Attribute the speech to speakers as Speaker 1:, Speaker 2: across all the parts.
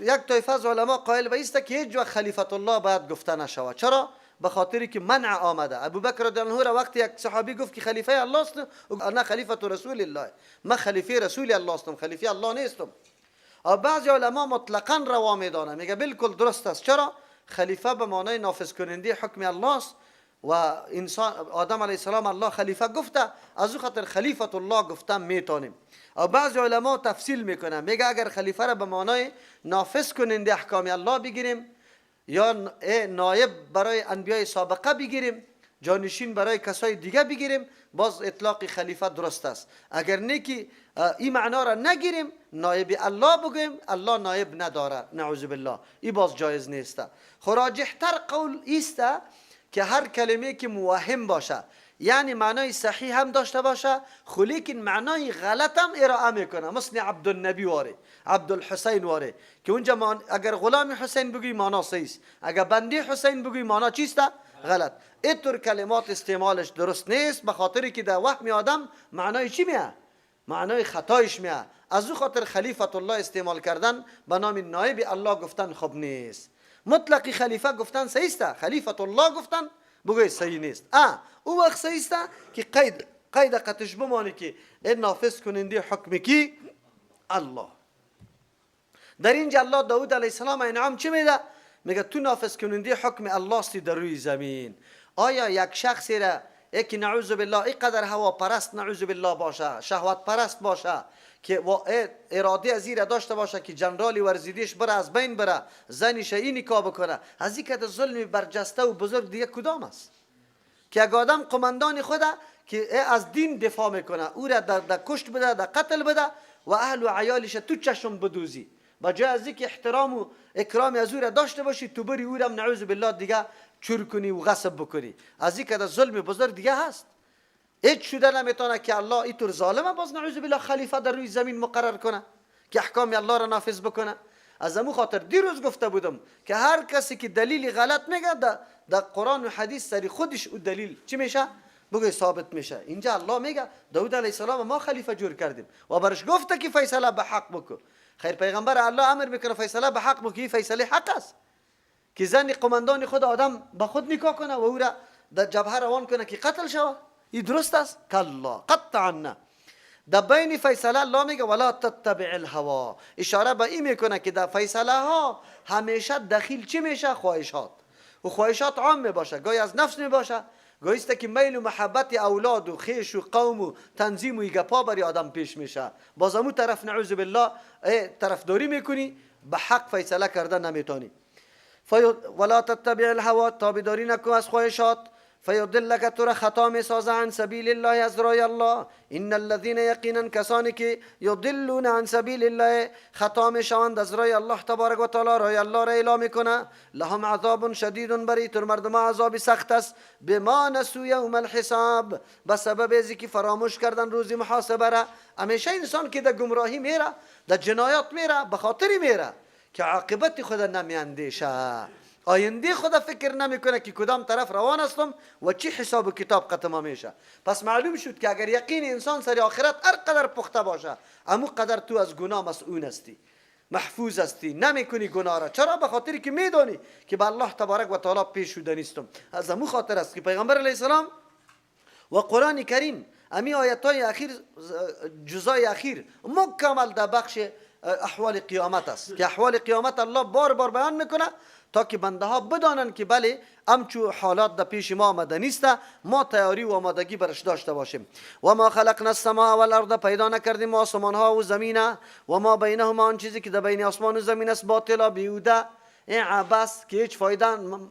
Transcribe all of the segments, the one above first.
Speaker 1: یک طایفه از علما قائل به است که هیچ وقت خلیفت الله باید گفته نشود. چرا؟ به خاطری که منع آمده. ابوبکر رضی الله عنه را وقتی یک صحابی گفت که خلیفه الله است، نه خلیفت رسول الله، من خلیفه رسول الله هستم، خلیفه الله نیستم. و بعضی علما مطلقاً روا میدانه، میگه بالکل درست است. چرا؟ خلیفه به معنای نافذ کننده حکم الله است و انسان آدم علیه السلام الله خلیفه گفته، از او خاطر خلیفت الله گفتن میتونیم. و بعضی علما تفصیل میکنه، میگه اگر خلیفه را به معنای نافذ کننده احکام الله بگیریم یا نایب برای انبیای سابقه بگیریم، جانشین برای کسای دیگه بگیریم، باز اطلاق خلیفه درست است. اگر نه که این معنا را نگیریم، نایب الله بگیم، الله نایب نداره، نعوذ بالله، این باز جایز نیست. راجح‌تر قول است که هر کلمه که موهم باشه، یعنی معنای صحیح هم داشته باشه، لیکن معنای غلط هم ارائه میکنه، مثل عبدالنبی واره، عبدالحسین واره، که اونجا اگر غلام حسین بگوی معنا صحیح است، اگر بنده حسین بگوی معنا چیست؟ غلط. اینطور کلمات استعمالش درست نیست، به خاطری که در وهم آدم معنای چی میه؟ معنای خطایش میه. از او خاطر خلیفت الله استعمال کردن به نام نایب الله گفتن خوب نیست. مطلقی خلیفه گفتن صحیح است، خلیفت الله گفتن بگوی صحیح نیست. او وقت صحیح است که قید قطش بمانه که این نافذ کننده حکم کی؟ الله. در اینجا الله داود علیه السلام انعام چی میده؟ میگه تو نافذ کننده حکم الله هستی در روی زمین. آیا یک شخصی را یکی نعوذ بالله اینقدر هوا پرست نعوذ بالله باشه، شهوت پرست باشه که اراده از این داشته باشه که جنرالی ورزیدیش بره از بین بره، زنیش این نکاح بکنه، از این که ظلم برجسته و بزرگ دیگه کدام است؟ که اگر آدم قماندان خوده که از دین دفاع میکنه، او را در کشت بده، در قتل بده و اهل و عیالش تو چشم بدوزی، با جای از اینکه احترام و اکرام از او را داشته باشی، تو بری او را نعوذ بالله دیگه چور کنی و غصب بکنی، از این که ظلم بزرگ دیگه هست. هیچ شده نمیتونه که الله اینطور ظالمه باز نعوذ بالله خلیفه در روی زمین مقرر کنه که احکام الله را نافذ بکنه. از امو خاطر دیروز گفته بودم که هر کسی که دلیل غلط میگه در قرآن و حدیث سری خودش او دلیل چی میشه؟ بگوی ثابت میشه. اینجا الله میگه داود علیه السلام ما خلیفه جور کردیم و برش گفته که فیصله به حق بکن. خیر پیغمبر الله امر میکنه فیصله به حق بکن، فیصله حق است که زن قماندان خود آدم با خود نکاح کنه و او را در جبهه روان کنه که قتل شود. این درست است؟ کلا قطعا نه. در بین فیصله الله میگه ولا تتبع الهوا، اشاره به این میکنه که در فیصله ها همیشه دخیل چی میشه؟ خواهشات. و خواهشات عام میباشه، گاهی از نفس میباشه، گاهی است که میل و محبت اولاد و خیش و قوم و تنظیم و گپا بری آدم پیش میشه، باز همون طرف نعوذ بالله طرفداری میکنی، به حق فیصله کردن نمیتونی. ولا تتبع الهوا، تابعداری نکن از خواهشات، فیضلک تو را خطا می سازه عن سبیل الله، از راه الله. ان الذين یقینا کسانی که یضلون عن سبیل الله خطا می شوند از راه الله تبارک و تعالی، راه الله را اعلام میکنه، لهم عذاب شدید، بری تر مردم عذاب سخت است، بما نسوا یوم الحساب، به سبب از که فراموش کردن روز محاسبه را. همیشه انسان که در گمراهی میره، در جنایات میره، به خاطری میره که عاقبت خود نمیاندیشه، آینده خدا فکر نمیکنه که کدام طرف روان هستم و چی حساب و کتاب ختم میشه. پس معلوم شد که اگر یقین انسان سر آخرت هر قدر پخته باشه، امو قدر تو از گناه مسئول هستی، محفوظ هستی، نمیکنی گناه را. چرا؟ به خاطری که میدانی که به الله تبارک و تعالی پیش شده نیستم. از امو خاطر است که پیغمبر علیه السلام و قرآن کریم امی آیت‌های اخیر، جزای اخیر مکمل در بخش احوال قیامت است که احوال قیامت الله بار بار بیان میکنه تا که بنده ها بدانند که بله امچو حالات در پیش ما آمده نیست، ما تیاری و آمادگی برش داشته باشیم. و ما خلقنا السماء والارض، پیدا نکردیم آسمان ها و زمین، و ما بینهما، آن چیزی که در بین آسمان و زمین است، باطلا بیهوده، این عبث که هیچ فایده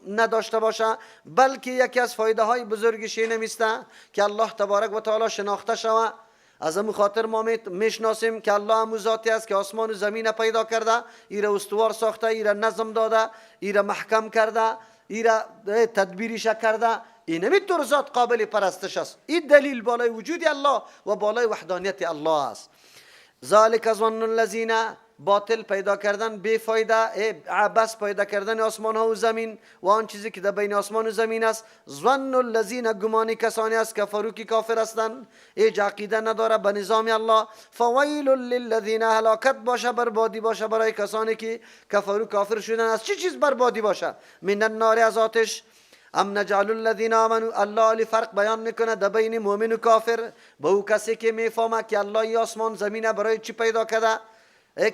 Speaker 1: نداشته باشه، بلکه یکی از فایده های بزرگش اینه میسته که الله تبارک و تعالی شناخته شود. از همون خاطر ما میشناسیم که الله همون ذاتی است که آسمان و زمین پیدا کرده، ایره استوار ساخته، ایره نظم داده، ایره محکم کرده، ایره تدبیریش کرده. این میتور ذات قابل پرستش است. این دلیل بالای وجود الله و بالای وحدانیت الله است. ذالک ظن الذین، باطل پیدا کردن بی فایده، عبث پیدا کردن آسمان ها و زمین و آن چیزی که در بین آسمان و زمین است. ظن الذین، گمانی کسانی است کفروا که کافر هستند، عقیده نداره به نظام الله. فویل للذین، هلاکت باشه، بربادی باشه برای کسانی که کفروا کافر شدن. از چه چیز بربادی باشه؟ من النار، از آتش. ام نجعل الذین آمنوا، الله علی فرق بیان میکنه در بین مؤمن و کافر. به او کسی که میفهمه که الله ای آسمان زمین برای چی پیدا کرده،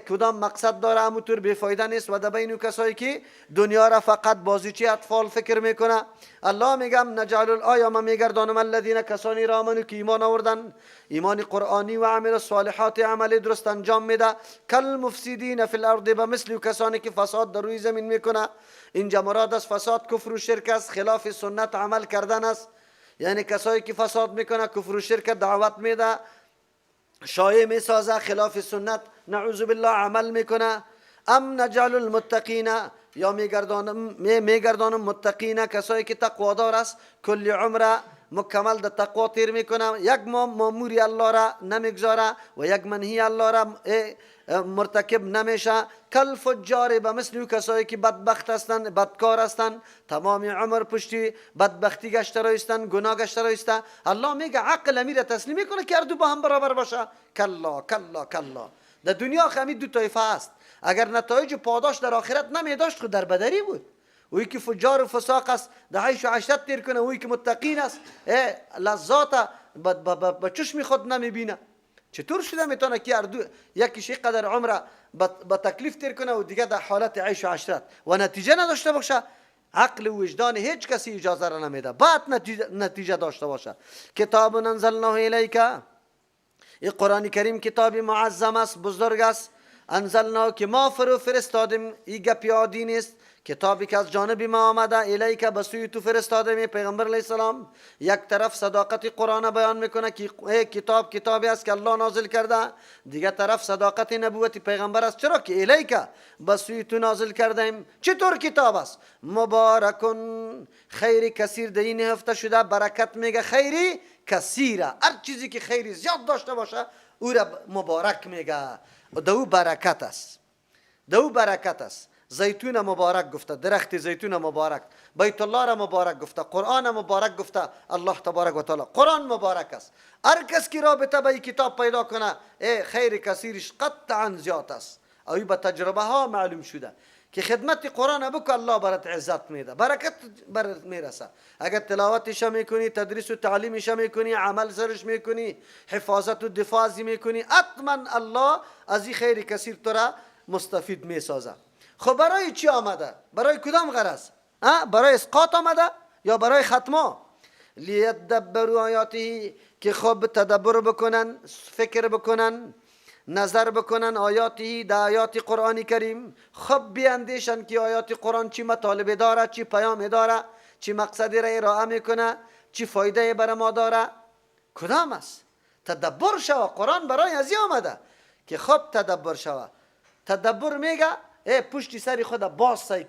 Speaker 1: کدام مقصد داره، همونطور بیفایده نیست. و در بین کسایی که دنیا را فقط بازیچه اطفال فکر میکنه. الله میگم نجعل، آیا ما میگردانم الذین، کسانی را آمنو که ایمان آوردن، ایمان قرآنی و عمل صالحات، عمل درست انجام میده، کل مفسدین فی الارض، به مثل کسانی که فساد در روی زمین میکنه. اینجا مراد از فساد کفر و شرک است، خلاف سنت عمل کردن است. یعنی کسایی که فساد میکنه، کفر و شرک دعوت میده، شایع میسازه، خلاف سنت نعوذ بالله عمل میکنه. ام نجعل المتقین، یا میگردانم متقین، کسایی که تقوادار است، کل عمر مکمل در تقوا تیر میکنه، یک ماموری الله را نمیگذاره و یک منهی الله را مرتکب نمیشه. کل فجار، به مثل کسایی که بدبخت هستند، بدکار هستند، تمام عمر پشتی بدبختی گشته رایستند، گناه گشته رایسته. الله میگه عقل امیر تسلیم میکنه که اردو با هم برابر باشه. کلا کلا کلا. در دنیا همین دو طایفه است. اگر نتایج پاداش در آخرت نمیداشت خود در بدری بود. اویی که فجار و فساق است در عیش و عشرت تیر کنه، اویی که متقین است لذات به چشم خود نمیبینه. چطور شده میتونه که اردو یکیش قدر عمر با تکلیف تیر کنه و دیگه در حالت عیش و عشرت و نتیجه نداشته باشه؟ عقل و وجدان هیچ کسی اجازه را نمیده، باید نتیجه داشته باشه. کتاب انزلناه الیک، این قرآن کریم کتاب معظم است، بزرگ است. انزلنا، که ما فرستادیم، این گپی عادی نیست. کتابی که از جانب ما آمده، الیک، به سوی تو فرستادیم پیغمبر علیه السلام. یک طرف صداقت قرآن بیان میکنه که کتاب کتابی است که الله نازل کرده، دیگه طرف صداقت نبوت پیغمبر است. چرا که الیک، به سوی تو نازل کردیم. چطور کتاب است؟ مبارکون، خیر کثیر در این هفته شده. برکت میگه خیری کثیره، هر چیزی که خیری زیاد داشته باشه او را مبارک میگه. دو برکت است، دو برکت است. زیتون مبارک گفته، درخت زیتون مبارک، بیت الله را مبارک گفته، قرآن مبارک گفته الله تبارک و تعالی. قرآن مبارک است. هر کس که رابطه به کتاب پیدا کنه، خیر کثیرش قطعا زیاد است. اوی به تجربه ها معلوم شده که خدمت قرآن بکن، الله برات عزت میده، برکت برات میرسه. اگر تلاوتش میکنی، تدریس و تعلیمش میکنی، عمل سرش میکنی، حفاظت و دفاع میکنی، حتما الله از این خیر کثیر تو را مستفید میسازه. خب برای چی آمده؟ برای کدام غرض؟ برای اسقاط آمده یا برای ختمه؟ لیدبروا آیاته، که خوب تدبر بکنن، فکر بکنن، نظر بکنن آیاتی، در آیات قرآن کریم. خب بیاندیشن که آیات قرآن چی مطالبه داره، چی پیام داره، چی مقصدی را ارائه میکنه، چی فایده برای ما داره، کدام است؟ تدبر شوه. قرآن برای ازی آمده که خب تدبر شوه. تدبر میگه پشتی سری خود باز سعی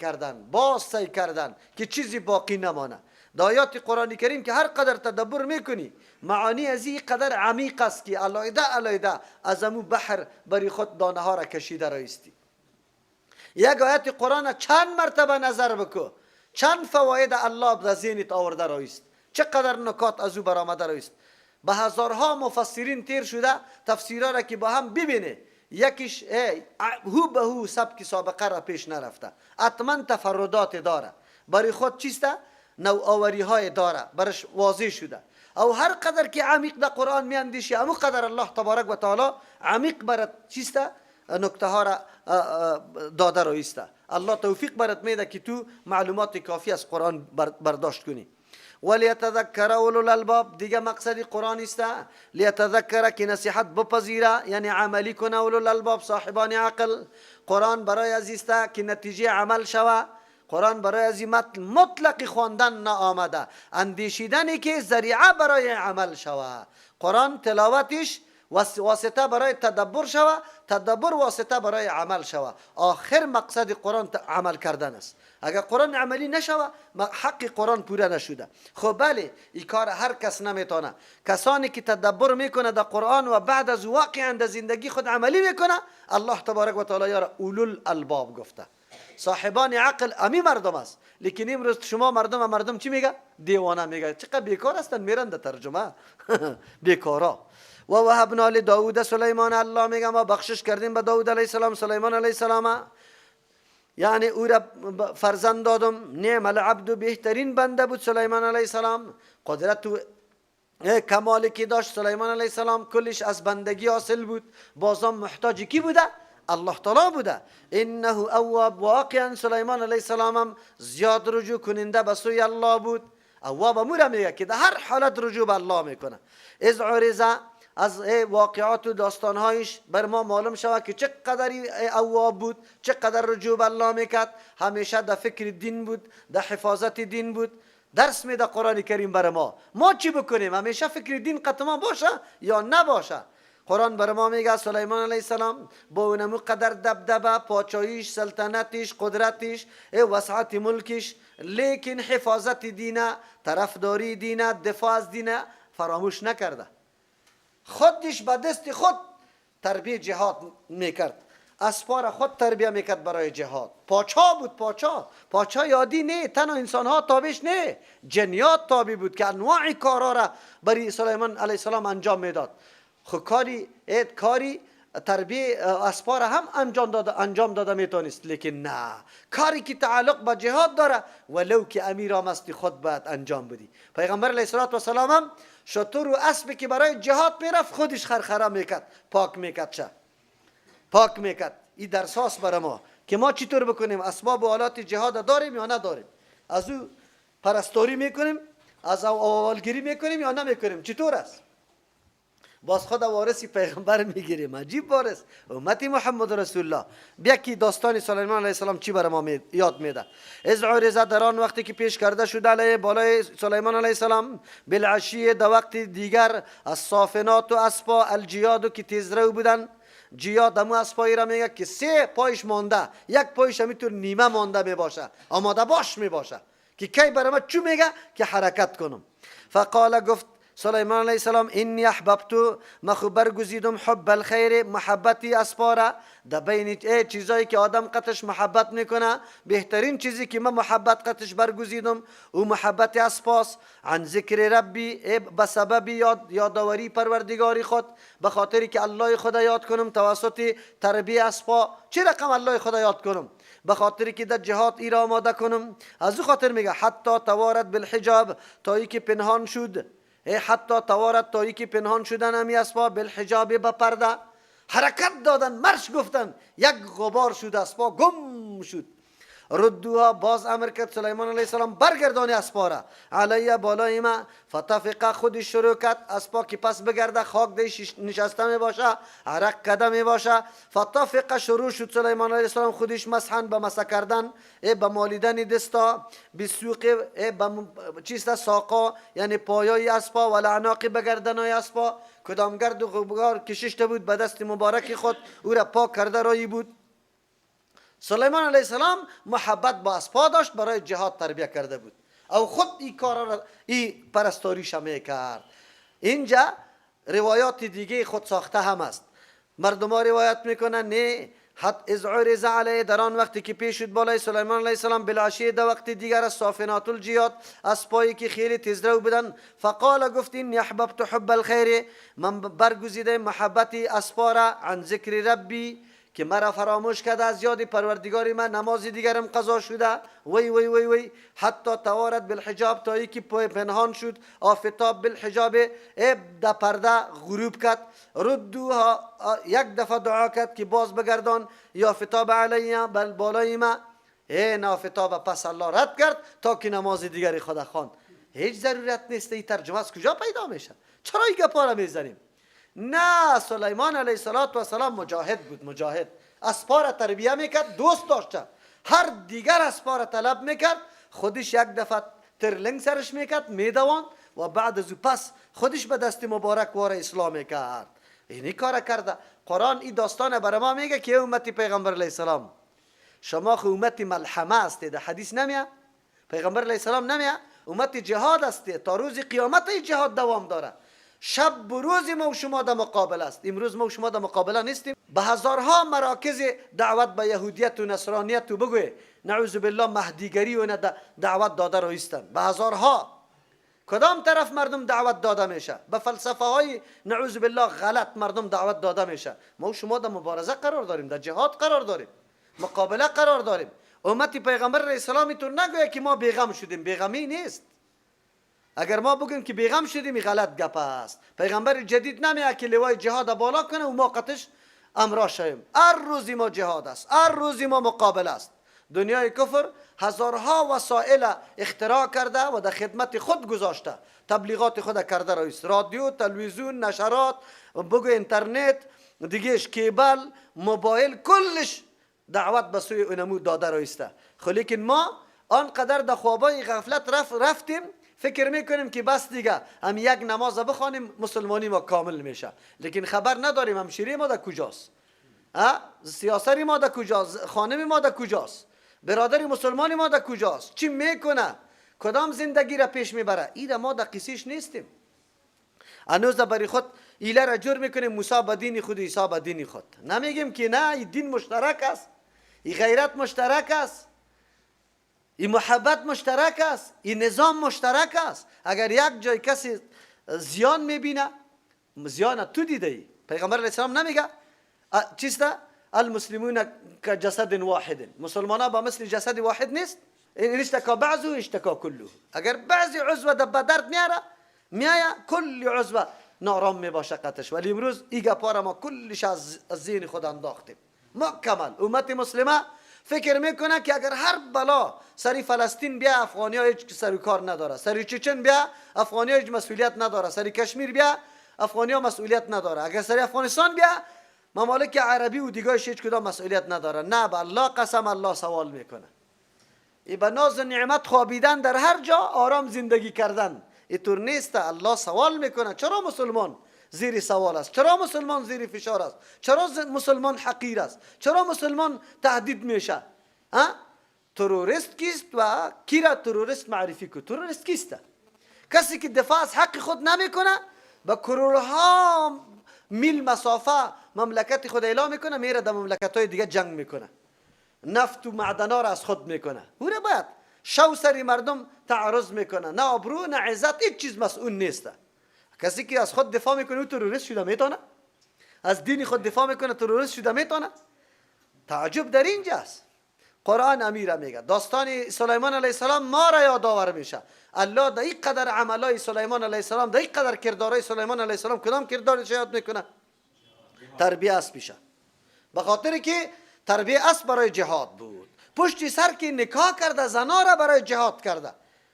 Speaker 1: کردن که چیزی باقی نمانه. در آیات قرآن کریم که هر قدر تدبر میکنی، معانی از این قدر عمیق است که علایده از امو بحر بری خود دانه ها را کشیده رایستی. یک آیت قرآن چند مرتبه نظر بکو، چند فواید الله در ذهنت آورده رایست، چقدر نکات از او برآمده رایست. به هزارها مفسرین تیر شده، تفسیرها را که با هم ببینه، یکیش هو به هو سبک سابقه را پیش نرفته، حتما تفردات داره، برای خود چیسته نوآوری های داره، برش واضح شده. او هر قدر که عمیق در قرآن میاندیشی، همون قدر الله تبارک و تعالی عمیق برات چیسته نکته ها را داده رایسته. الله توفیق برات میده که تو معلومات کافی از قرآن برداشت کنی. ولیتذکر اولو الالباب، دیگه مقصد قرآن است لیتذکر، که نصیحت بپذیره، یعنی عملی کنه اولو الالباب، صاحبان عقل. قرآن برای ازیسته که نتیجه عمل شوه. قرآن برای ازی مطلق خواندن نآمده، اندیشیدنی که ذریعه برای عمل شوه. قرآن تلاوتش واسطه برای تدبر شوه، تدبر واسطه برای عمل شوه. آخر مقصد قرآن عمل کردن است. اگر قرآن عملی نشوه حق قرآن پوره نشده. خب بله این کار هر کس نمیتونه. کسانی که تدبر میکنه در قرآن و بعد از واقعا در زندگی خود عملی میکنه، الله تبارک و تعالی یاره اولو الالباب گفته، صاحبان عقل امی مردم است. لیکن امروز شما مردم چی میگه؟ دیوانه میگه. چقدر بیکار هستن میرن در ترجمه بیکارا. و وهبنا لداود سلیمان، الله میگه ما بخشش کردیم به داود علیه السلام، سلیمان علیه السلام، یعنی او را فرزند دادم. نعم العبد، بهترین بنده بود سلیمان علیه السلام. قدرت و کمالی که داشت سلیمان علیه السلام کلش از بندگی حاصل بود. بازم محتاج کی بوده؟ الله تعالی بوده. انه اواب، واقعا سلیمان علیه السلام هم زیاد رجوع کننده به سوی الله بود. اواب امور میگه که در هر حالت رجوع به الله میکنه. از عرضه، از واقعات و داستانهایش بر ما معلوم شود که چقدر اواب بود، چقدر رجوع به الله میکرد. همیشه در فکر دین بود، در حفاظت دین بود. درس میده قرآن کریم بر ما چی بکنیم؟ همیشه فکر دین قطعا باشه یا نباشه. قرآن بر ما میگه سلیمان علیه السلام با اونمو قدر دبدبه، پاچاییش، سلطنتش، قدرتش، وسعت ملکش، لیکن حفاظت دینه، طرفداری دینه، دفاع از دینه فراموش نکرده. خودش به دست خود تربیه جهاد میکرد، اسپار خود تربیه میکرد برای جهاد. پاچا بود، پاچا یادی نه، تنها انسان ها تابش نه، جنیات تابع بود که انواع کارا را برای سلیمان علیه السلام انجام میداد. خب کاری تربیه اسپار هم انجام داده میتونست، لیکن نه، کاری که تعلق به جهاد داره ولو که امیر هم است خود باید انجام بدی. پیغمبر علیه السلام هم شتر و اسبی که برای جهاد میرفت خودش خرخره میکرد، پاک میکرد. این درساس برای ما که ما چطور بکنیم، اسباب و آلات جهاد داریم یا نداریم، از او پرستاری میکنیم، از او اولگیری میکنیم یا نمیکنیم، چطور است؟ باز خود وارثی پیغمبر میگیریم. عجیب وارث، امتی محمد رسول الله. بیا که داستان سلیمان علیه السلام چی برای ما یاد میده. از عرضه در آن وقتی که پیش کرده شده علیه بالای سلیمان علیه السلام، بالعشیه در وقت دیگر، از صافنات و اسپا الجیادو که تیزرو بودن. جیاد همو اسپایی را میگه که 3 پایش مانده، 1 پایش همیتون نیمه مانده میباشه، آماده باش میباشه که کی برای ما چو میگه که حرکت کنم. فقال، گفت سلیمان علیه السلام انی احببتو، ما خو برگزیدم حب الخیر، محبتی اسپاره در بین چیزایی که آدم قطش محبت میکنه، بهترین چیزی که من محبت قطش برگزیدم و محبت اسپاس. عن ذکر ربی، به سبب یادآوری پروردگاری خود، به خاطری که الله خدا یاد کنم توسط تربیه اسپا. چه رقم الله خدا یاد کنم؟ به خاطری که در جهاد ای را آماده کنم. از او خاطر میگه حتی توارد بالحجاب، تایی که پنهان شد، حتی توارد تایی که پنهان شدن همی اسبا، بالحجاب به پرده، حرکت دادن، مرش گفتن، 1 غبار شد اسبا، گم شد. ردوها، باز امر کرد سلیمان علیه السلام برگردانی اسبا را علیه بالای ما. فتفقه، خودش شروع کرد اسبا که پس بگرده، خاک دیش نشسته می باشه، عرق کده می باشه. فتفقه، شروع شد سلیمان علیه السلام خودش مسحن، به مسح کردن، به مالیدن دستا، بسوق، چیست ساقا، یعنی پایای اسبا، و لعناقی بگردنای اسبا، کدام گرد و غبار کششته بود به دست مبارک خود او را پاک کرده رایی بود. سلیمان علیه السلام محبت با اسبا داشت، برای جهاد تربیه کرده بود، او خود این کارا را پرستاریش میکرد. اینجا روایات دیگه خود ساخته هم است. مردم ها روایت میکنن نه، حتی از عرض علیه، در آن وقتی که پیش شد بالای سلیمان علیه السلام، بالعشیه در وقت دیگر، از صافنات الجیاد، اسبایی که خیلی تیزرو بودن. فقال، گفت انی احببت حب الخیر، من برگزیده محبتی اسبا را، عن ذکر ربی، که مرا فراموش کرده از یاد پروردگاری من، نماز دیگرم قضا شده. وی حتی توارد بالحجاب، تایی که پنهان شد آفتاب، بالحجاب در پرده غروب کرد. ردوها، 1 دفعه دعا کرد که باز بگردان، یا فتاب علیه، بل بالای ما، آفتاب. پس الله رد کرد تا که نماز دیگری خدا خواند. هیچ ضرورت نیست. این ترجمه از کجا پیدا میشه؟ چرا این گپا را میزنیم؟ نه، سلیمان علیه السلام مجاهد بود، مجاهد. اسپا را تربیه میکرد، دوست داشته، هر دیگر اسپا را طلب میکرد، خودش 1 دفعه ترلنگ سرش میکرد، میدوان، و بعد از او پس خودش به دست مبارک وار اسلام میکرد. اینی کار کرده. قرآن این داستان برای ما میگه که امتی پیغمبر علیه السلام شما خو امتی ملحمه است، در حدیث نمیه؟ پیغمبر علیه السلام نمیه امت جهاد است، تا روز قیامت این جهاد دوام داره. شب و روز ما و شما در مقابل است. امروز ما و شما در مقابله نیستیم. به هزارها مراکز دعوت به یهودیت و نصرانیت و بگوی نعوذ بالله مهدیگری و دعوت داده رو ایستند. به هزارها. کدام طرف مردم دعوت داده میشه؟ به فلسفه های نعوذ بالله غلط مردم دعوت داده میشه. ما و شما در مبارزه قرار داریم، در جهاد قرار داریم، مقابله قرار داریم. امت پیغمبر علیه السلام اینطور نگویه که ما بیغم شدیم. بیغمی نیست. اگر ما بگیم که بیغم شدیم این غلط گپ است. پیغمبر جدید نمیگه که لوای جهاد بالا کنه و ما قطش امرا شویم. هر روزی ما جهاد است، هر روزی ما مقابله است. دنیای کفر هزارها وسایل اختراع کرده و در خدمت خود گذاشته، تبلیغات خود کرده رئیس، رادیو، تلویزیون، نشرات، بگو اینترنت، دیگهش کیبل، موبایل، کلش دعوت به سوی اونمو داده رئیسته. لیکن ما آنقدر در خوابای غفلت رفتیم فکر میکنیم که بس دیگه هم یک نماز بخوانیم مسلمانی ما کامل میشه. لیکن خبر نداریم همشیری ما در کجاست، سیاسری ما در کجاست، خانم ما در کجاست، برادری مسلمانی ما در کجاست، چی میکنه، کدام زندگی را پیش میبره. این ما در قصیش نیستیم. هنوز برای خود ایله را جور میکنیم موسی به دین خود، عیسی به دین خود. نمیگیم که نه این دین مشترک است، این غیرت مشترک است، این محبت مشترک است، این نظام مشترک است. اگر یک جای کسی زیان میبینه، زیان تو دیده ای. پیغمبر علیه السلام نمیگه چیسته المسلمون که جسد واحد، مسلمان ها با مثل جسد واحد نیست. این اشتکا بعضو اشتکا کلو. اگر بعضی عضو به درد میایه کلی عضو نارام میباشه قطش. ولی امروز این گپا را ما کلش از ذهن خود انداختیم. مکمل امت مسلمه فکر میکنه که اگر هر بلا سری فلسطین بیا افغانی ها هیچ سر و کار نداره، سری چچن بیا افغانی ها هیچ مسئولیت نداره، سری کشمیر بیا افغانی ها مسئولیت نداره، اگر سری افغانستان بیا ممالک عربی و دیگرش هیچ کدام مسئولیت نداره. نه، به الله قسم الله سوال میکنه. ای به ناز و نعمت خوابیدن در هر جا، آرام زندگی کردن اینطور نیست. الله سوال میکنه چرا مسلمان زیر سوال است، چرا مسلمان زیر فشار است، چرا مسلمان حقیر است، چرا مسلمان تهدید میشه. تروریست کیست و کی را تروریست معرفی کو؟ تروریست کیست؟ کسی که دفاع از حق خود نمیکنه، با کرورها میل مسافه مملکت خود اعلام میکنه، میره در مملکت های دیگه جنگ میکنه، نفت و معدنا را از خود میکنه. او باید شو سری مردم تعرض میکنه، نه آبرو نه عزت، هیچ چیز مسئول نیست. کسی که از خود دفاع میکنه او تروریست شده میتونه؟ از دین خود دفاع میکنه تروریست شده میتونه؟ تعجب در اینجاست. قرآن امیر میگه داستان سلیمان علیه السلام ما را یادآور میشه. الله در این قدر عملای سلیمان علیه السلام، در این قدر کردارای سلیمان علیه السلام کدام کردارش یاد میکنه؟ تربیه اسب میشه. به خاطر که تربیه اسب برای جهاد بود. پشت سر که نکاح کرده زنا را برای جهاد کرده.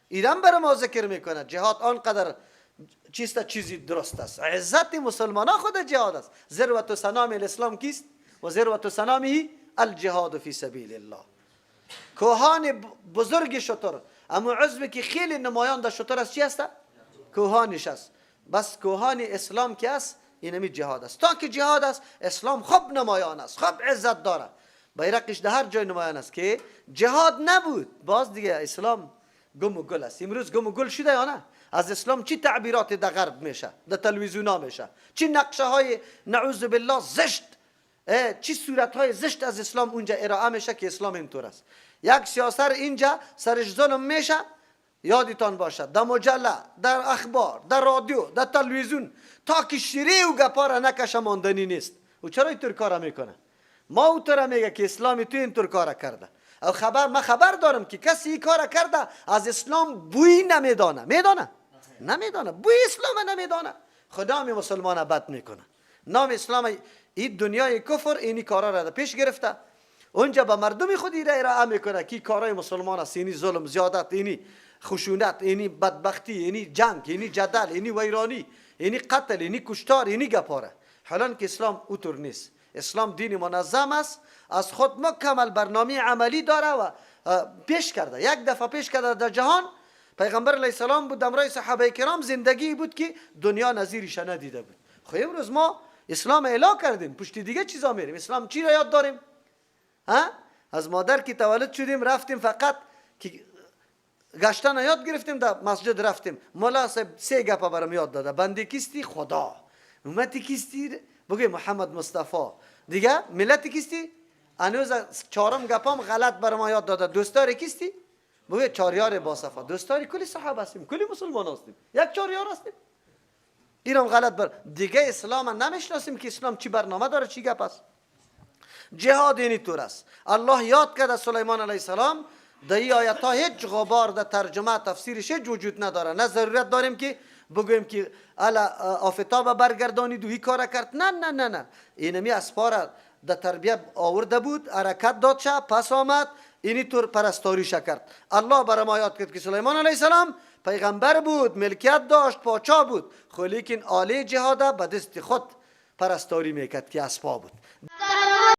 Speaker 1: ایران برای ما ذکر میکنه جهاد آنقدر چیزی درست است. عزت مسلمان ها خود جهاد است. ذروت و سنام الاسلام کیست؟ و ذروت و سنامه الجهاد فی سبیل الله. کوهان بزرگ شتر، اما عضوی که خیلی نمایان در شتر است چی است؟ کوهانش است. بس کوهان اسلام که است اینمی جهاد است. تا که جهاد است اسلام خوب نمایان است، خوب عزت داره، بیرقش در هر جای نمایان است. که جهاد نبود باز دیگه اسلام گم و گل است. امروز گم و گل شده یا نه؟ از اسلام چی تعبیرات در غرب میشه، در تلویزیون ها میشه، چی نقشه های نعوذ بالله زشت، چی صورت های زشت از اسلام اونجا ارائه میشه که اسلام اینطور است. یک سیاست اینجا سرش ظلم میشه، یادتان باشد در مجله، در اخبار، در رادیو، در تلویزیون، تا که شیری و گپا را نکشه ماندنی نیست. و چرا اینطور کارا میکنه؟ ما اوتره میگه که اسلامی تو اینطور کارا کرده. او من خبر دارم که کسی این کارا کرده از اسلام بوی نمیدانه. نمیدانه بوی اسلام نمیدانه. خدا می مسلمان بد میکنه. نام اسلام این دنیای کفر اینی کارا را پیش گرفته، اونجا به مردم خودی را ارائه میکنه که کارای مسلمان است. اینی ظلم، زیادت، اینی خشونت، اینی بدبختی، اینی جنگ، اینی جدل، اینی ویرانی، اینی قتل، اینی کشتار، اینی گپاره. حالا که اسلام اوتور نیست. اسلام دین منظم است، از خود مکمل برنامه عملی داره و پیش کرده. یک دفعه پیش کرده در جهان. پیغمبر علیه السلام بود، امرای صحابه کرام زندگی بود که دنیا نظیرش ندیده بود. خب امروز ما اسلام اعلان کردیم، پشت دیگه چیزا میریم. اسلام چی را یاد داریم؟ ها؟ از مادر که تولد شدیم رفتیم فقط که گشتن یاد گرفتیم، در مسجد رفتیم، مولا صاحب 3 گپا برام یاد داده: بنده کیستی؟ خدا. امتی کیستی؟ بگی محمد مصطفی. دیگه ملت کیستی؟ هنوز 4م گپام غلط برام یاد داده: دوستار کیستی؟ بگی 4 یار با صفا. دوستاری کلی صحابه هستیم، کلی مسلمان هستیم، 1 4 یار هستیم. اینم غلط بر دیگه. اسلام نمیشناسیم که اسلام چی برنامه داره، چی گپ است. جهاد اینی طور است. الله یاد کرده سلیمان علیه السلام در این آیت ها هیچ غبار در ترجمه تفسیرش هیچ وجود نداره. نه ضرورت داریم که بگویم که الا آفتاب برگردانید و این کار کرد. نه نه نه نه، اینمی اسپار در تربیت آورده بود، حرکت داد شه، پس آمد اینی طور پرستاریش کرد. الله برای ما یاد کرد که سلیمان علیه السلام پیغمبر بود، ملکیت داشت، پاچا بود، خو لیکن آله جهاد به دست خود پرستاری میکرد که اسبا بود.